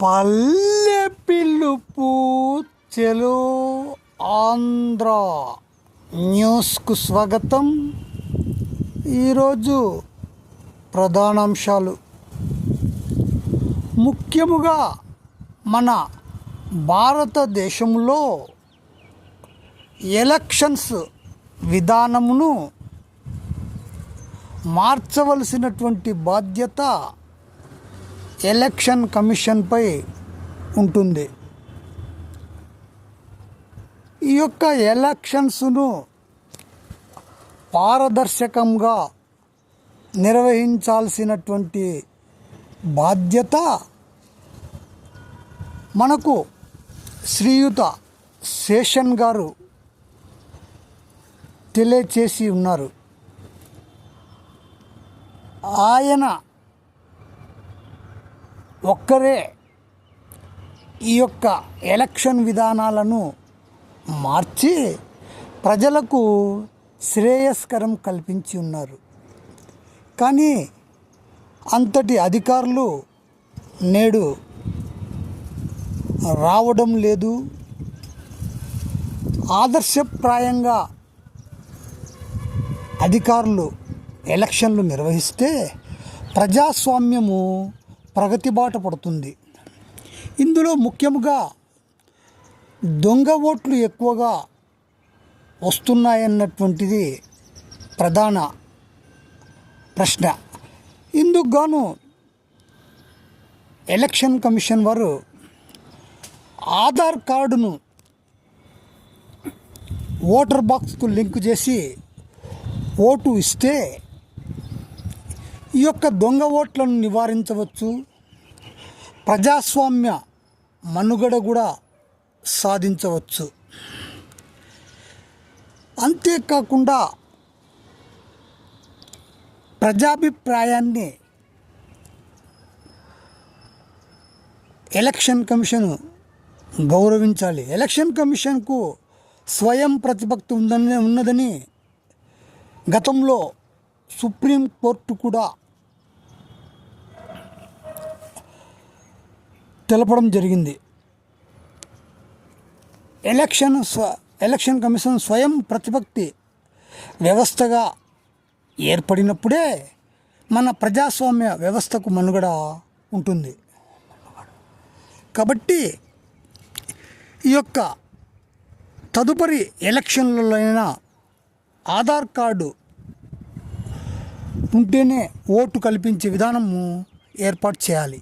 పల్లె పిలుపు చెలో ఆంధ్ర న్యూస్కు స్వాగతం. ఈరోజు ప్రధానాంశాలు ముఖ్యముగా మన భారతదేశంలో ఎలక్షన్స్ విధానమును మార్చవలసినటువంటి బాధ్యత ఎలక్షన్ కమిషన్పై ఉంటుంది. ఈ యొక్క ఎలక్షన్స్ను పారదర్శకంగా నిర్వహించాల్సినటువంటి బాధ్యత మనకు శ్రీయుత శేషన్ గారు తెలియచేసి ఉన్నారు. ఆయన ఒక్కరే ఈ యొక్క ఎలక్షన్ విధానాలను మార్చి ప్రజలకు శ్రేయస్కరం కల్పించి ఉన్నారు. కానీ అంతటి అధికారులు నేడు రావడం లేదు. ఆదర్శప్రాయంగా అధికారులు ఎలక్షన్లు నిర్వహిస్తే ప్రజాస్వామ్యము ప్రగతి బాట పడుతుంది. ఇందులో ముఖ్యంగా దొంగ ఓట్లు ఎక్కువగా వస్తున్నాయన్నటువంటిది ప్రధాన ప్రశ్న. ఇందుకు గాను ఎలక్షన్ కమిషన్ వారు ఆధార్ కార్డును ఓటర్ బాక్స్కు లింక్ చేసి ఓటు ఇస్తే ఈ యొక్క దొంగ ఓట్లను నివారించవచ్చు, ప్రజాస్వామ్య మనుగడ కూడా సాధించవచ్చు. అంతేకాకుండా ప్రజాభిప్రాయాన్ని ఎలక్షన్ కమిషన్ గౌరవించాలి. ఎలక్షన్ కమిషన్కు స్వయం ప్రతిపత్తి ఉన్నదని గతంలో సుప్రీంకోర్టు కూడా తెలపడం జరిగింది. ఎలక్షన్ కమిషన్ స్వయం ప్రతిపత్తి వ్యవస్థగా ఏర్పడినప్పుడే మన ప్రజాస్వామ్య వ్యవస్థకు మనుగడ ఉంటుంది. కాబట్టి ఈ యొక్క తదుపరి ఎలక్షన్లైనా ఆధార్ కార్డు ఉంటేనే ఓటు కల్పించే విధానము ఏర్పాటు చేయాలి.